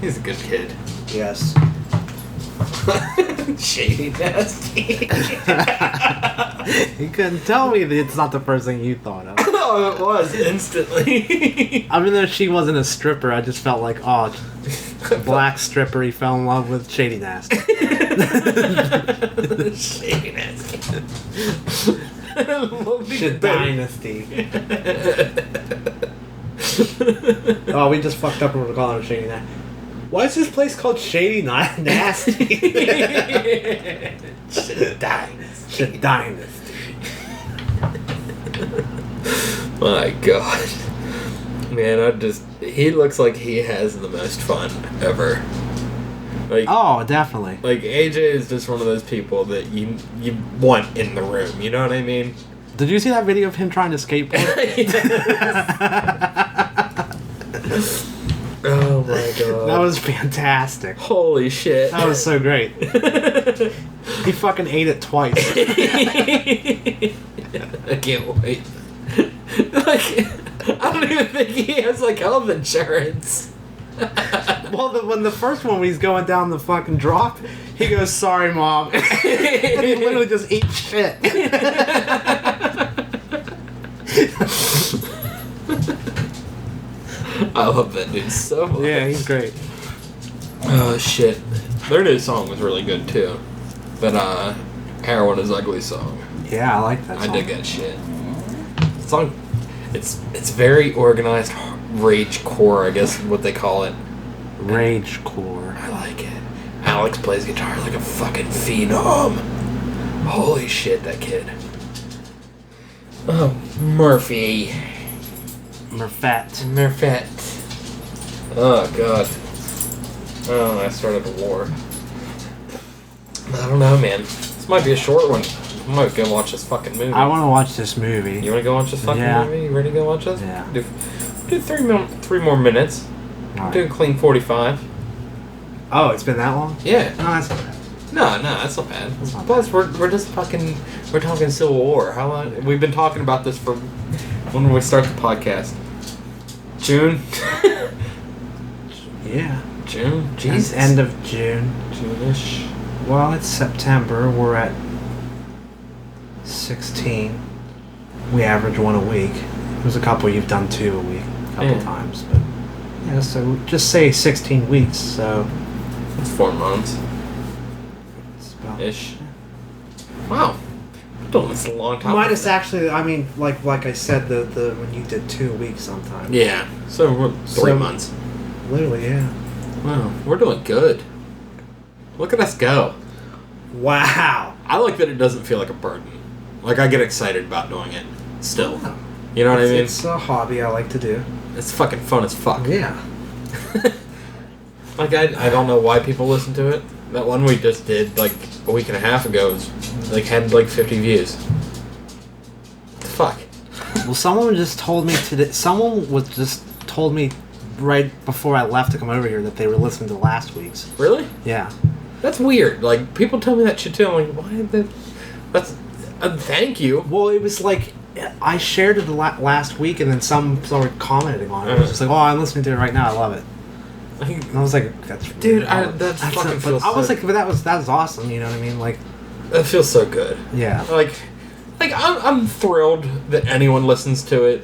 He's a good kid.
Yes.
Shady nasty.
You couldn't tell me that it's not the first thing you thought of.
Oh, it was instantly.
I mean, though she wasn't a stripper, I just felt like, oh, black stripper he fell in love with Shady Nasty.
Shady nasty.
Shit Dynasty. Oh, we just fucked up and we're calling him Shady Nasty. Why is this place called Shady Nasty?
Shit Dynasty.
Shit Dynasty.
My God. Man, he looks like he has the most fun ever. Like,
Oh, definitely.
like AJ is just one of those people that you want in the room. You know what I mean?
Did you see that video of him trying to skateboard?
Oh my God.
That was fantastic.
Holy shit.
That was so great. He fucking ate it twice.
I can't wait. Like, I don't even think he has like health insurance.
Well, when the first one, when he's going down the fucking drop, he goes, "Sorry, Mom." And he literally just eats shit.
I love that dude so much.
Yeah, he's great.
Oh shit. Their new song was really good too. That Heroin is Ugly song.
Yeah, I like that
I
song.
dig that shit. The song, it's very organized rage core, I guess what they call it.
Rage core.
I like it. Alex plays guitar like a fucking phenom. Holy shit, that kid. Oh, Murphy. Murphet. Oh, God. Oh, I started a war. I don't know, man. This might be a short one. I might go watch this fucking movie.
I want to watch this movie.
You want to go watch this fucking movie? You ready to go watch this?
Yeah.
Do three more minutes.
All
Do a
right.
clean 45.
Oh, it's been that long?
Yeah.
No, that's not bad.
No, that's not bad.
not
Plus, we're just fucking, we're talking Civil War. How long? We've been talking about this for when we start the podcast. June?
Yeah.
June?
It's
Jesus.
end of June.
June-ish.
Well, it's September. We're at 16. We average one a week. There's a couple you've done 2 a week, a couple
Yeah.
times, but yeah. So just say 16 weeks. So
It's 4 months.
it's about
Ish. Wow. I've done this a long time.
minus actually. I mean, like I said, the when you did 2 weeks sometimes.
Yeah. So we're 3
So-
months.
Literally, yeah.
Wow. We're doing good. Look at us go.
Wow.
I like that it doesn't feel like a burden. Like, I get excited about doing it still. You know what I mean?
It's a hobby I like to do.
It's fucking fun as fuck.
Yeah.
Like, I don't know why people listen to it. That one we just did, like, a week and a half ago, was, like, had, like, 50 views. What the fuck?
Well, someone just told me today. Someone was just told me right before I left to come over here that they were listening to last week's.
Really?
Yeah.
That's weird. Like, people tell me that shit too. I'm like, why the... That's... thank you.
Well, it was like I shared it last week, and then some started commenting on it. It was just like, "Oh, I'm listening to it right now. I love it." And I was like, "That's
Dude,
weird.
that's fucking
but
feels
I was
so-
like, "But that was awesome." You know what I mean? Like,
That feels so good.
yeah.
Like I'm thrilled that anyone listens to it,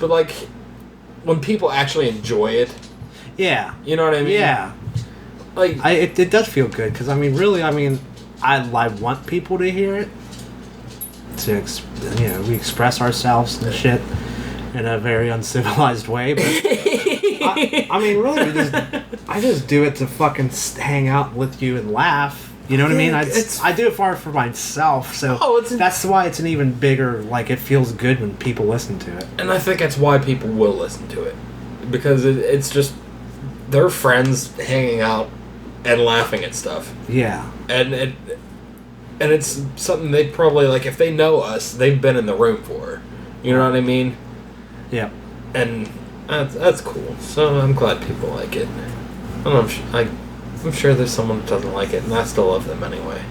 but like when people actually enjoy it,
Yeah.
you know what I mean?
Yeah.
Like
It does feel good because I mean, really, I mean, I want people to hear it. To we express ourselves and shit in a very uncivilized way, but I mean, really, I just do it to fucking hang out with you and laugh. You know what I mean? I do it for myself, so that's why it's an even bigger. Like, it feels good when people listen to it.
and I think that's why people will listen to it. because it's just they're friends hanging out and laughing at stuff.
Yeah.
And it's something they probably, like, if they know us, they've been in the room for. You know what I mean?
Yeah.
And that's cool. So I'm glad people like it. I'm sure there's someone who doesn't like it, and I still love them anyway.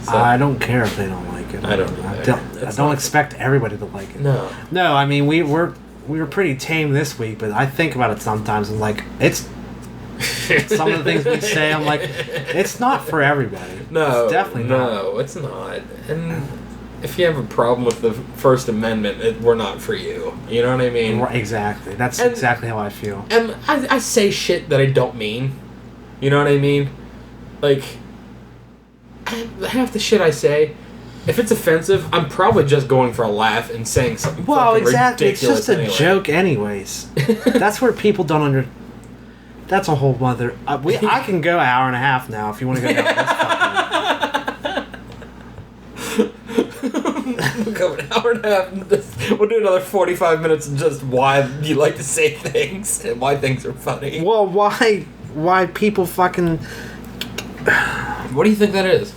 So,
I don't care if they don't like it.
I don't either.
I don't expect everybody to like it.
No.
No, I mean, we were pretty tame this week, but I think about it sometimes and, like, it's... some of the things we say, I'm like, it's not for everybody.
No.
It's definitely not.
No, it's not. And if you have a problem with the First Amendment, we're not for you. You know what I mean?
Right, exactly. That's exactly how I feel.
And I say shit that I don't mean. You know what I mean? Like, half the shit I say, if it's offensive, I'm probably just going for a laugh and saying something fucking
exactly.
ridiculous.
It's just a joke anyways. That's where people don't That's a whole other... I can go an hour and a half now if you want to go down this fucking...
We'll go an hour and a half. And we'll do another 45 minutes of just why you like to say things and why things are funny.
Well, why people fucking...
What do you think that is?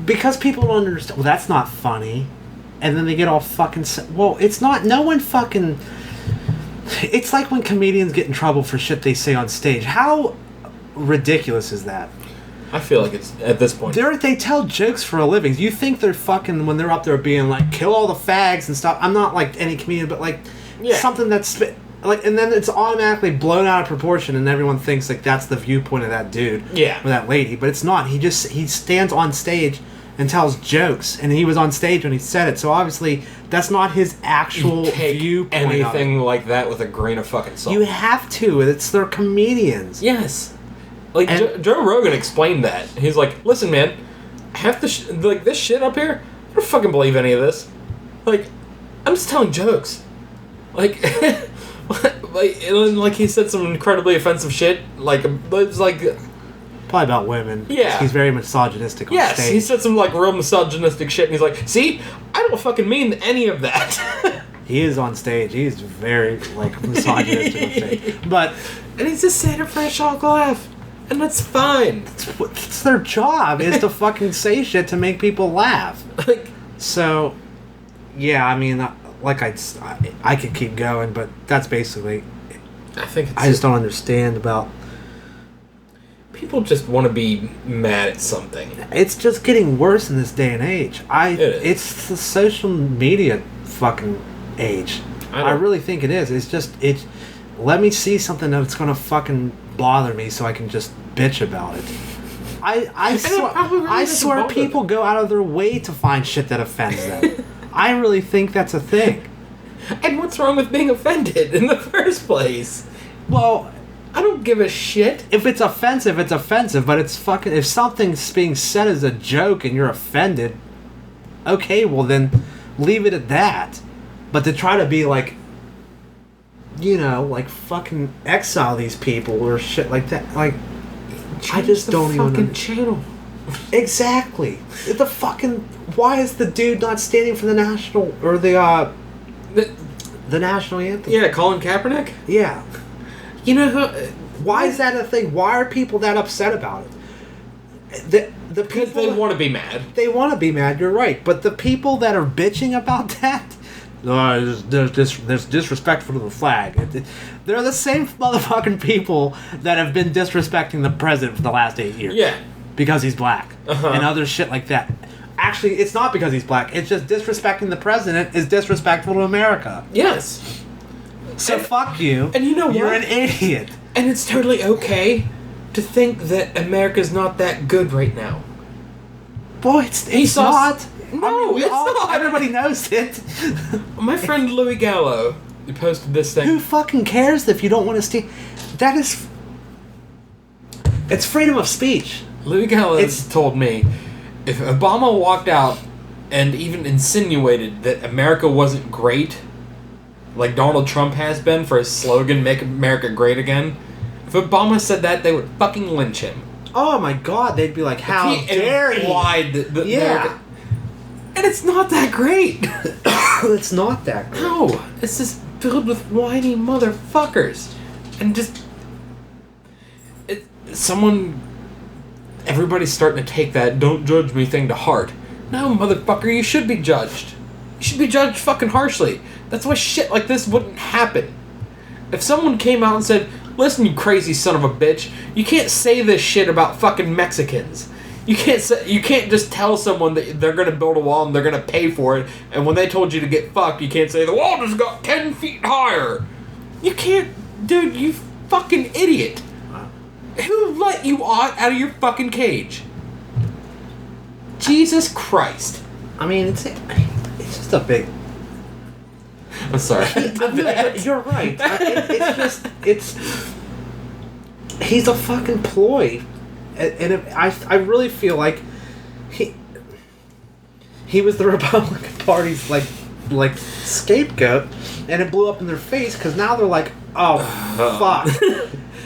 Because people don't understand... Well, that's not funny. And then they get all fucking... Well, it's not... No one fucking... It's like when comedians get in trouble for shit they say on stage. How ridiculous is that?
I feel like it's, at this point...
They tell jokes for a living. You think they're fucking... When they're up there being like, kill all the fags and stuff. I'm not like any comedian, but like...
Yeah.
Something that's... Like, and then it's automatically blown out of proportion and everyone thinks like that's the viewpoint of that dude.
Yeah.
Or that lady. But it's not. He stands on stage and tells jokes. And he was on stage when he said it. So obviously... That's not his actual viewpoint.
Anything like that with a grain of fucking salt.
You have to. They're comedians.
Yes. Like, Joe Rogan explained that. He's like, listen, man, half the like this shit up here, I don't fucking believe any of this. Like, I'm just telling jokes. Like, like he said some incredibly offensive shit. Like, it's like...
Probably about women.
Yeah.
He's very misogynistic on stage.
Yes, he said some, like, real misogynistic shit, and he's like, see? I don't fucking mean any of that.
He is on stage. He's very, like, misogynistic on stage. But...
And he's just saying it for a shock laugh. And that's fine.
It's their job, is to fucking say shit to make people laugh.
Like...
So, yeah, I mean, like, I could keep going, but that's basically... I just don't understand about...
People just want to be mad at something.
It's just getting worse in this day and age.
It's
the social media fucking age. I really think it is. It's let me see something that's gonna fucking bother me so I can just bitch about it. I swear people go out of their way to find shit that offends them. I really think that's a thing.
And what's wrong with being offended in the first place?
Well,
I don't give a shit.
If it's offensive, it's offensive, but it's fucking... If something's being said as a joke and you're offended, okay, well then leave it at that. But to try to be like, you know, like fucking exile these people or shit like that, like, I just don't even...
fucking channel.
Exactly. The fucking... Why is the dude not standing for the national... Or the national anthem?
Yeah, Colin Kaepernick?
Yeah.
You know who?
Why is that a thing? Why are people that upset about it?
Because they want to be mad.
They want to be mad. You're right, but the people that are bitching about that, there's disrespectful to the flag. They're the same motherfucking people that have been disrespecting the president for the last 8 years.
Yeah,
because he's black and other shit like that. Actually, it's not because he's black. It's just disrespecting the president is disrespectful to America.
Yes.
So fuck you.
And you know what?
You're an idiot.
And it's totally okay to think that America's not that good right now.
Boy, it's not.
No, it's not.
Everybody knows it.
My friend Louis Gallo, he posted this thing.
Who fucking cares if you don't want to stay? That is... It's freedom of speech.
Louis Gallo told me, if Obama walked out and even insinuated that America wasn't great... like Donald Trump has been for his slogan, Make America Great Again. If Obama said that, they would fucking lynch him.
Oh my god, they'd be like, how dare he?
And it's not that great.
It's not that great.
No, it's just filled with whiny motherfuckers. And just... Everybody's starting to take that "don't judge me" thing to heart. No, motherfucker, you should be judged. You should be judged fucking harshly. That's why shit like this wouldn't happen. If someone came out and said, "Listen, you crazy son of a bitch, you can't say this shit about fucking Mexicans. You can't just tell someone that they're gonna build a wall and they're gonna pay for it, and when they told you to get fucked, you can't say the wall just got 10 feet higher." You can't, dude, you fucking idiot. Who let you out of your fucking cage? Jesus Christ.
I mean, it's just a big...
I'm sorry.
You're right. He's a fucking ploy. And I really feel like he was the Republican Party's like scapegoat, and it blew up in their face because now they're like, oh fuck.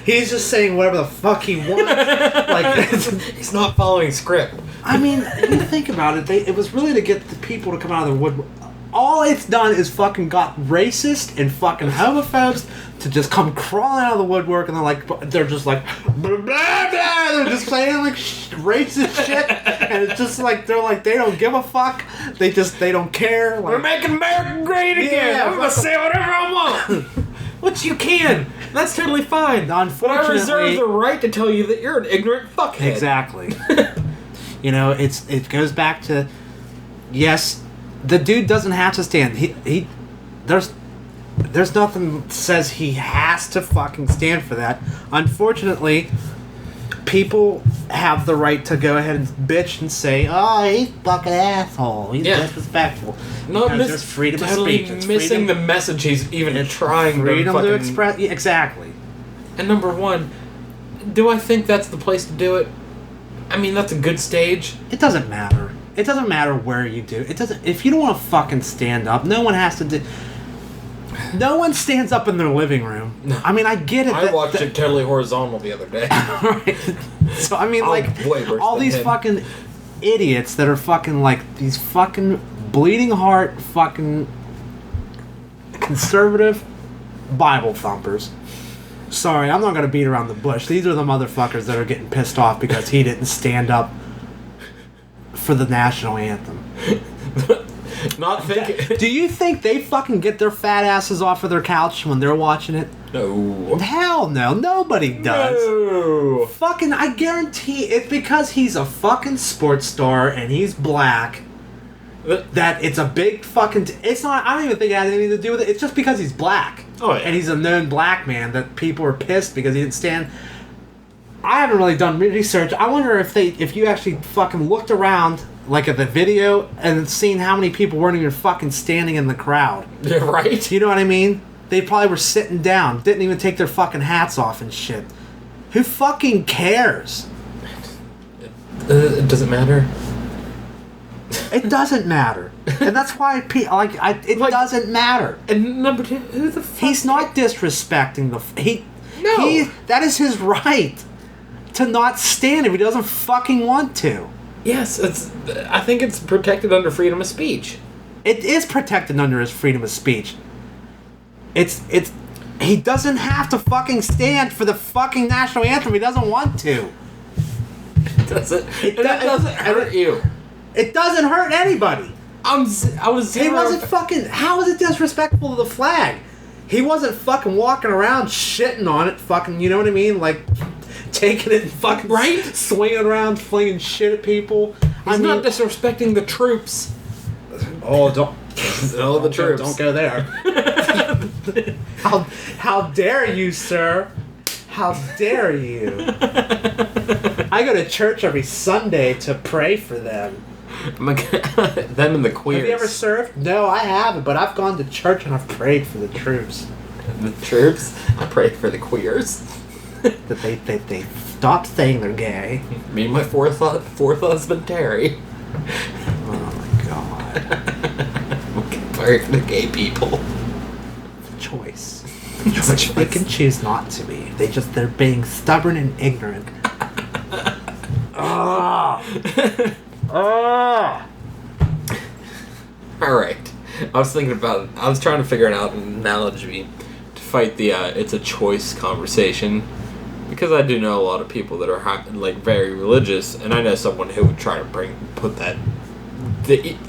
He's just saying whatever the fuck he wants. Like,
he's not following script.
I mean, you think about it. It was really to get the people to come out of the wood. All it's done is fucking got racist and fucking homophobes to just come crawling out of the woodwork, and they're just like blah, blah, blah. They're just saying like racist shit, and it's just like they don't give a fuck. They don't care. Like,
we're making America great again.
Yeah,
I'm gonna say whatever I want. Which you can. That's totally fine.
Unfortunately,
but I reserve the right to tell you that you're an ignorant fuckhead.
Exactly. You know, it goes back to, yes, the dude doesn't have to stand. There's nothing that says he has to fucking stand for that. Unfortunately, people have the right to go ahead and bitch and say, "Oh, he's fucking asshole. He's disrespectful."
No,
there's freedom of speech.
It's missing the message he's even trying
freedom
to
to express. Yeah, exactly.
And number one, do I think that's the place to do it? I mean, that's a good stage.
It doesn't matter. It doesn't matter where you do. It doesn't. If you don't want to fucking stand up, no one has to do. No one stands up in their living room. No. I mean, I get it.
I watched it totally horizontal the other day.
Right. So I mean, all these fucking idiots that are fucking like these fucking bleeding heart fucking conservative Bible thumpers. Sorry, I'm not gonna beat around the bush. These are the motherfuckers that are getting pissed off because he didn't stand up for the national anthem.
Not thinking.
Do you think they fucking get their fat asses off of their couch when they're watching it?
No.
Hell no. Nobody does.
No.
Fucking, I guarantee it's because he's a fucking sports star and he's black. That it's a big fucking... it's not... I don't even think it has anything to do with it. It's just because he's black.
Oh, yeah.
And he's a known black man that people are pissed because he didn't stand... I haven't really done research. I wonder if you actually fucking looked around, like at the video, and seen how many people weren't even fucking standing in the crowd.
Yeah, right?
You know what I mean? They probably were sitting down, didn't even take their fucking hats off and shit. Who fucking cares?
It doesn't matter.
It doesn't matter. And that's why it doesn't matter.
And number two, who the fuck?
He's not disrespecting that is his right to not stand if he doesn't fucking want to.
Yes, I think it's protected under freedom of speech.
It is protected under his freedom of speech. He doesn't have to fucking stand for the fucking national anthem. He doesn't want to.
It doesn't hurt you.
It doesn't hurt anybody. He wasn't fucking... How is it disrespectful to the flag? He wasn't fucking walking around shitting on it, fucking, you know what I mean? Like, taking it and fucking...
Right?
Swinging around, flinging shit at people.
He's not disrespecting the troops.
Oh, don't...
Oh, the troops.
Don't go there. How dare you, sir? How dare you? I go to church every Sunday to pray for them.
Them and the queers.
Have you ever served? No, I haven't, but I've gone to church and I've prayed for the troops.
The troops? I prayed for the queers.
That they stop saying they're gay.
Me and my fourth husband, Terry.
Oh my god.
Pray for the gay people.
Choice. They can choose not to be. They're being stubborn and ignorant.
Alright. I was thinking about. I was trying to figure out an analogy to fight the "it's a choice" conversation, because I do know a lot of people that are like very religious, and I know someone who would try to put that.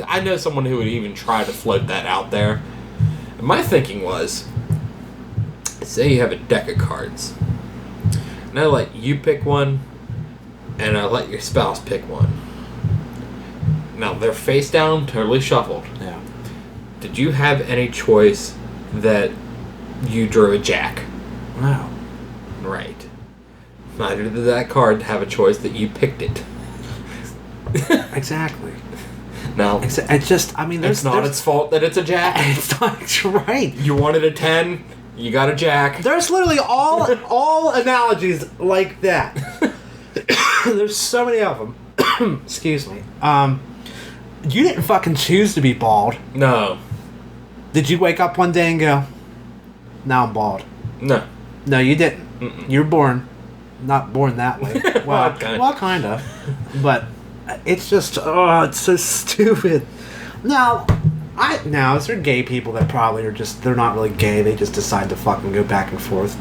I know someone who would even try to float that out there. And my thinking was, say you have a deck of cards, and I let you pick one, and I let your spouse pick one. Now they're face down, totally shuffled.
Yeah.
Did you have any choice that you drew a jack?
No.
Right. Neither did that card have a choice that you picked it.
Exactly.
Now,
it's just, I mean,
it's not its fault that it's a jack.
It's not right.
You wanted a 10, you got a jack.
There's literally all analogies like that. There's so many of them. Excuse me. You didn't fucking choose to be bald.
No.
Did you wake up one day and go, now I'm bald?
No.
No, you didn't. You were born. Not born that way. Well, kind of. But it's just, it's so stupid. Now, is there gay people that probably are just, they're not really gay, they just decide to fucking go back and forth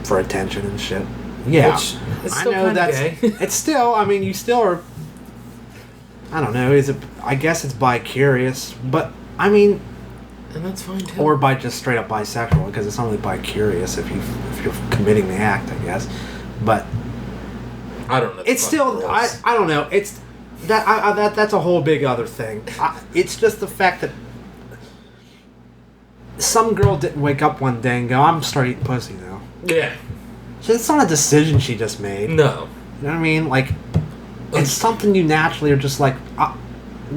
for attention and shit. Yeah.
Which, it's
I
still
know that's,
gay.
it's still, I mean, you still are, I don't know, I guess it's bi-curious, but, I mean,
and that's fine too.
or by just straight up bisexual, because it's only bi-curious if you're committing the act, I guess. But
I don't know.
It's still, I don't know. It's that's a whole big other thing. It's just the fact that some girl didn't wake up one day and go, I'm start eating pussy now.
Yeah.
It's not a decision she just made.
No.
You know what I mean? Like, it's something you naturally are just like,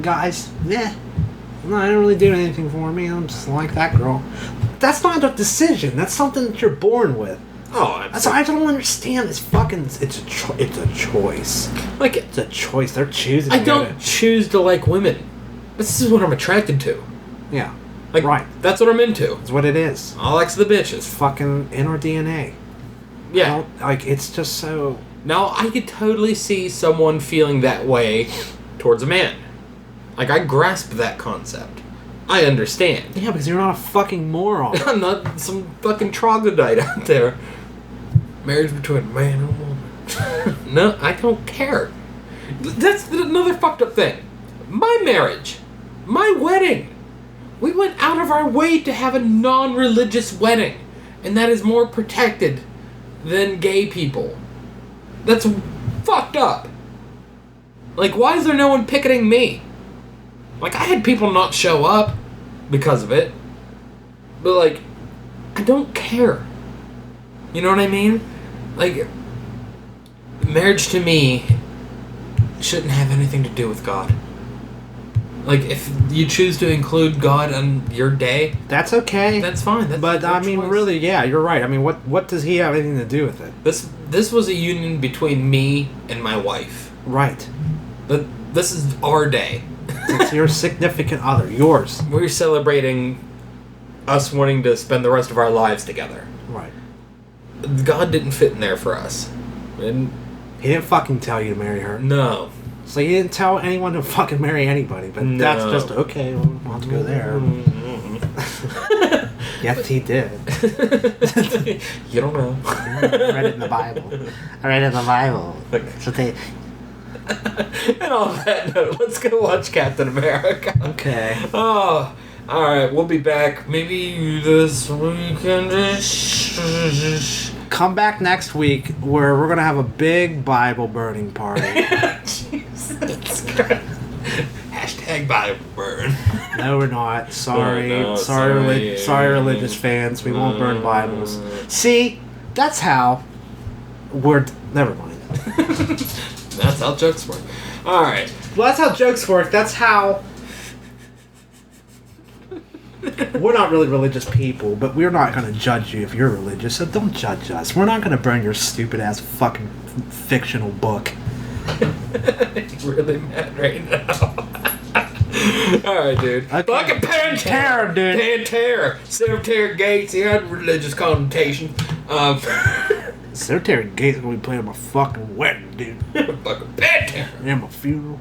guys, no, I don't really do anything for me. I'm just like that girl. That's not a decision. That's something that you're born with.
Oh,
I don't understand this fucking. It's a choice.
Like,
it's a choice. They're choosing.
I don't choose to like women. This is what I'm attracted to.
Yeah.
Like,
right.
That's what I'm into.
That's what it is.
I like the bitches.
It's fucking in our DNA.
Yeah.
Like, it's just so.
Now, I could totally see someone feeling that way towards a man. Like, I grasp that concept. I understand.
Yeah, because you're not a fucking moron.
I'm not some fucking troglodyte out there. Marriage between a man and a woman. No, I don't care. That's another fucked up thing. My marriage, my wedding, we went out of our way to have a non-religious wedding, and that is more protected than gay people. That's fucked up. Like, why is there no one picketing me? Like, I had people not show up because of it, but, like, I don't care. You know what I mean? Like, marriage to me shouldn't have anything to do with God. Like, if you choose to include God on your day,
that's okay.
That's fine.
But I mean, really, yeah, you're right. I mean, what does he have anything to do with it?
This was a union between me and my wife.
Right.
But this is our day.
It's your significant other, yours.
We're celebrating us wanting to spend the rest of our lives together.
Right.
God didn't fit in there for us. And
he didn't fucking tell you to marry her.
No.
So he didn't tell anyone to fucking marry anybody, but that's just, okay, we'll have to go there. Yes, he did.
You don't know.
I read it in the Bible. So they...
And on that note, let's go watch Captain America.
Okay.
Oh, alright, we'll be back maybe this weekend.
Come back next week where we're going to have a big Bible burning party.
Jesus Christ. Hashtag Bible burn.
No, we're not. Sorry.
No,
sorry, religious fans. We won't burn Bibles. See, that's how we're... Never mind.
That's how jokes work. Alright.
Well, that's how jokes work. That's how... We're not really religious people, but we're not going to judge you if you're religious, so don't judge us. We're not going to burn your stupid-ass fucking fictional book.
You're really mad right now. Alright, dude.
Okay.
Fucking Pantera,
dude.
Pantera. Cemetery Gates. He had religious connotation.
Cemetery Gates is going to be playing my fucking wedding, dude.
Fucking Pantera.
And my funeral.